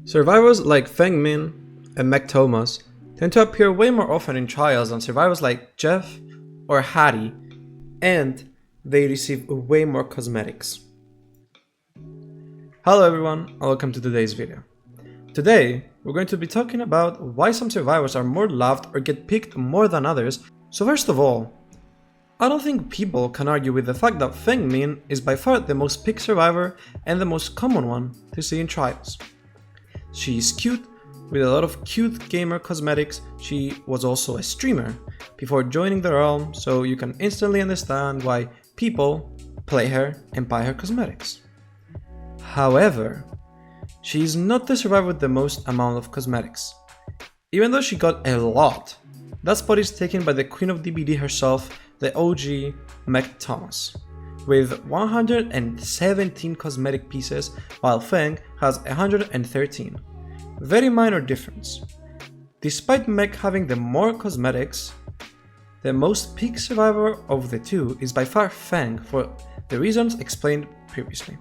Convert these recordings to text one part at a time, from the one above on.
Survivors like Feng Min and Meg Thomas tend to appear way more often in trials than survivors like Jeff or Hattie, and they receive way more cosmetics. Hello everyone, and welcome to today's video. Today, we're going to be talking about why some survivors are more loved or get picked more than others. So first of all, I don't think people can argue with the fact that Feng Min is by far the most picked survivor and the most common one to see in trials. She is cute, with a lot of cute gamer cosmetics. She was also a streamer before joining the realm, so you can instantly understand why people play her and buy her cosmetics. However, she is not the survivor with the most amount of cosmetics. Even though she got a lot, that spot is taken by the queen of DBD herself, the OG Meg Thomas, with 117 cosmetic pieces, while Feng has 113. Very minor difference. Despite Meg having the more cosmetics, the most peak survivor of the two is by far Feng for the reasons explained previously.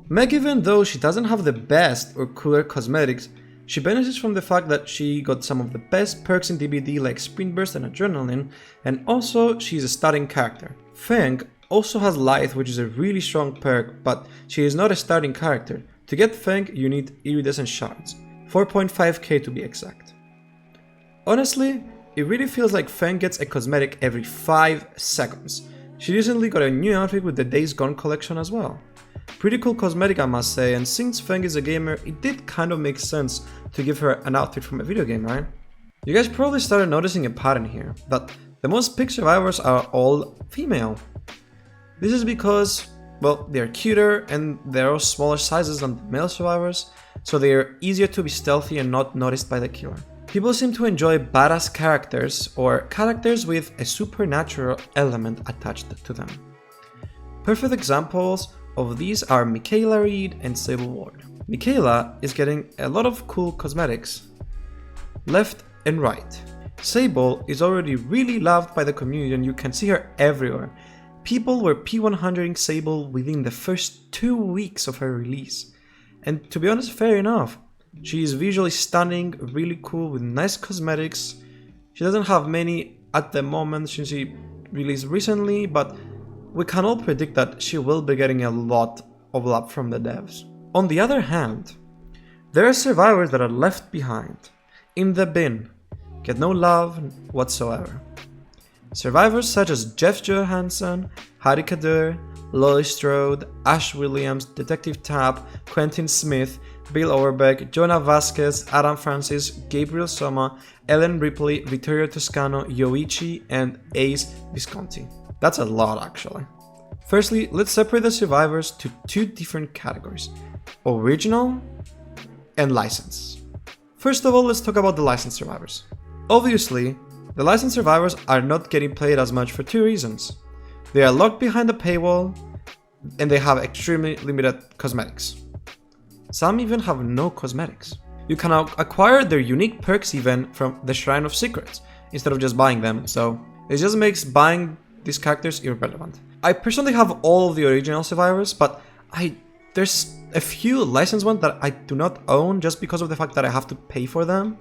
Meg, even though she doesn't have the best or cooler cosmetics, she benefits from the fact that she got some of the best perks in DBD like Sprint Burst and Adrenaline, and also she's a starting character. Feng also has Lithe, which is a really strong perk, but she is not a starting character. To get Feng, you need Iridescent Shards, 4.5k to be exact. Honestly, it really feels like Feng gets a cosmetic every 5 seconds. She recently got a new outfit with the Days Gone collection as well. Pretty cool cosmetic, I must say, and since Feng is a gamer, it did kind of make sense to give her an outfit from a video game, right? You guys probably started noticing a pattern here, that the most picked survivors are all female. This is because, well, they're cuter and they're all smaller sizes than the male survivors, so they're easier to be stealthy and not noticed by the killer. People seem to enjoy badass characters or characters with a supernatural element attached to them. Perfect examples of these are Michaela Reed and Sable Ward. Michaela is getting a lot of cool cosmetics, left and right. Sable is already really loved by the community and you can see her everywhere. People were P100ing Sable within the first 2 weeks of her release. And to be honest, fair enough. She is visually stunning, really cool with nice cosmetics. She doesn't have many at the moment since she released recently, but we can all predict that she will be getting a lot of love from the devs. On the other hand, there are survivors that are left behind, in the bin, get no love whatsoever. Survivors such as Jeff Johansson, Harry Kadir, Lolly Strode, Ash Williams, Detective Tapp, Quentin Smith, Bill Overbeck, Jonah Vasquez, Adam Francis, Gabriel Soma, Ellen Ripley, Vittorio Toscano, Yoichi, and Ace Visconti. That's a lot actually. Firstly, let's separate the survivors to 2 different categories: original and licensed. First of all, let's talk about the licensed survivors. Obviously, the licensed survivors are not getting played as much for 2 reasons. They are locked behind a paywall and they have extremely limited cosmetics. Some even have no cosmetics. You can acquire their unique perks even from the Shrine of Secrets instead of just buying them, so it just makes buying these characters irrelevant. I personally have all of the original survivors, but there's a few licensed ones that I do not own just because of the fact that I have to pay for them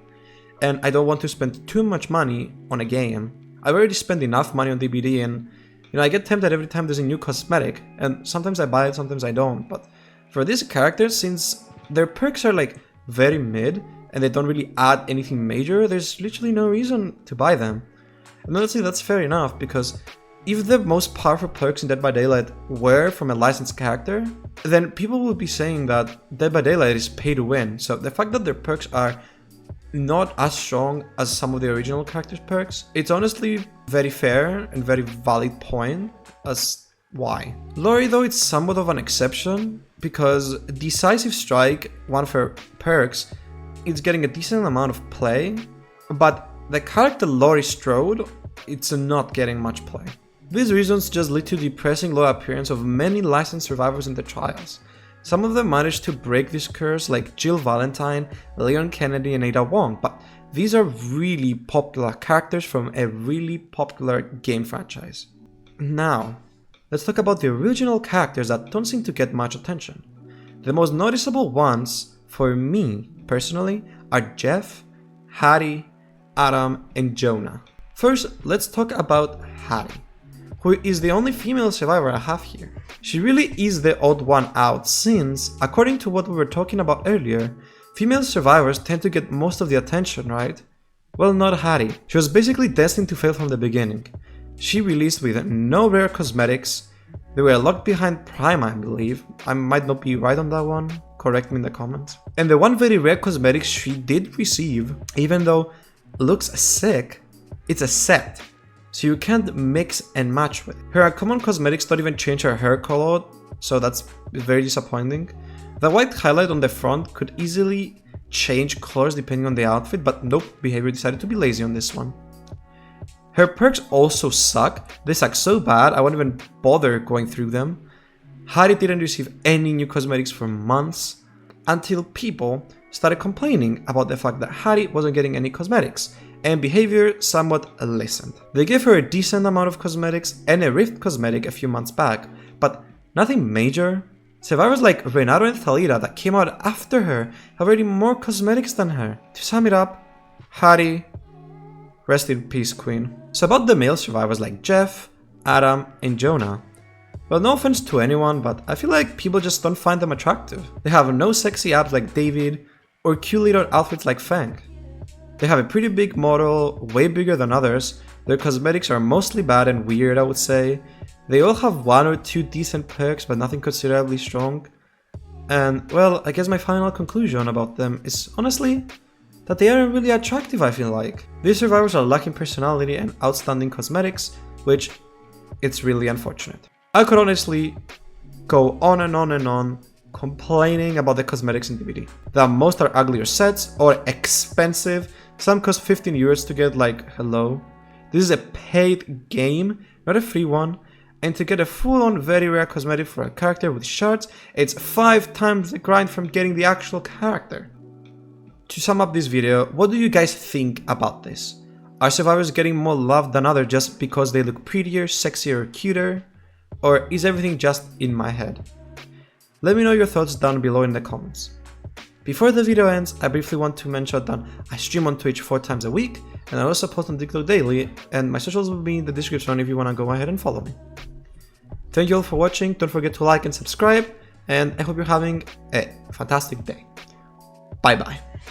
and I don't want to spend too much money on a game. I've already spent enough money on DBD and I get tempted every time there's a new cosmetic, and sometimes I buy it, sometimes I don't. But for these characters, since their perks are like very mid and they don't really add anything major, there's literally no reason to buy them. And honestly, that's fair enough, because if the most powerful perks in Dead by Daylight were from a licensed character, then people would be saying that Dead by Daylight is pay to win. So the fact that their perks are not as strong as some of the original characters' perks, it's honestly very fair and very valid point as why. Lori, though, it's somewhat of an exception, because Decisive Strike, one of her perks, is getting a decent amount of play, but the character Lori Strode, it's not getting much play. These reasons just lead to depressing low appearance of many licensed survivors in the trials. Some of them managed to break this curse, like Jill Valentine, Leon Kennedy, and Ada Wong, but these are really popular characters from a really popular game franchise. Now, let's talk about the original characters that don't seem to get much attention. The most noticeable ones for me, personally, are Jeff, Hattie, Adam, and Jonah. First, let's talk about Hattie, who is the only female survivor I have here. She really is the odd one out since, according to what we were talking about earlier, female survivors tend to get most of the attention, right? Well, not Hattie. She was basically destined to fail from the beginning. She released with no rare cosmetics. They were locked behind Prime, I believe. I might not be right on that one. Correct me in the comments. And the one very rare cosmetic she did receive, even though looks sick, it's a set. So you can't mix and match with it. Her uncommon cosmetics don't even change her hair color, so that's very disappointing. The white highlight on the front could easily change colors depending on the outfit, but nope, Behavior decided to be lazy on this one. Her perks also suck. They suck so bad I won't even bother going through them. Hattie didn't receive any new cosmetics for months, until people started complaining about the fact that Hattie wasn't getting any cosmetics, and Behavior somewhat listened. They gave her a decent amount of cosmetics and a Rift cosmetic a few months back, but nothing major. Survivors like Renato and Thalita that came out after her have already more cosmetics than her. To sum it up, Hattie, rest in peace, queen. So about the male survivors like Jeff, Adam, and Jonah. Well, no offense to anyone, but I feel like people just don't find them attractive. They have no sexy abs like David, or cute little outfits like Fang. They have a pretty big model, way bigger than others. Their cosmetics are mostly bad and weird, I would say. They all have one or two decent perks, but nothing considerably strong. And, well, I guess my final conclusion about them is, honestly, that they aren't really attractive, I feel like. These survivors are lacking personality and outstanding cosmetics, which, it's really unfortunate. I could honestly go on and on and on complaining about the cosmetics in DBD. That most are uglier sets or expensive. Some cost 15 euros to get, like, hello. This is a paid game, not a free one. And to get a full-on very rare cosmetic for a character with shards, it's 5 times the grind from getting the actual character. To sum up this video, what do you guys think about this? Are survivors getting more love than others just because they look prettier, sexier, or cuter? Or is everything just in my head? Let me know your thoughts down below in the comments. Before the video ends, I briefly want to mention that I stream on Twitch 4 times a week, and I also post on TikTok daily, and my socials will be in the description if you want to go ahead and follow me. Thank you all for watching, don't forget to like and subscribe, and I hope you're having a fantastic day. Bye bye.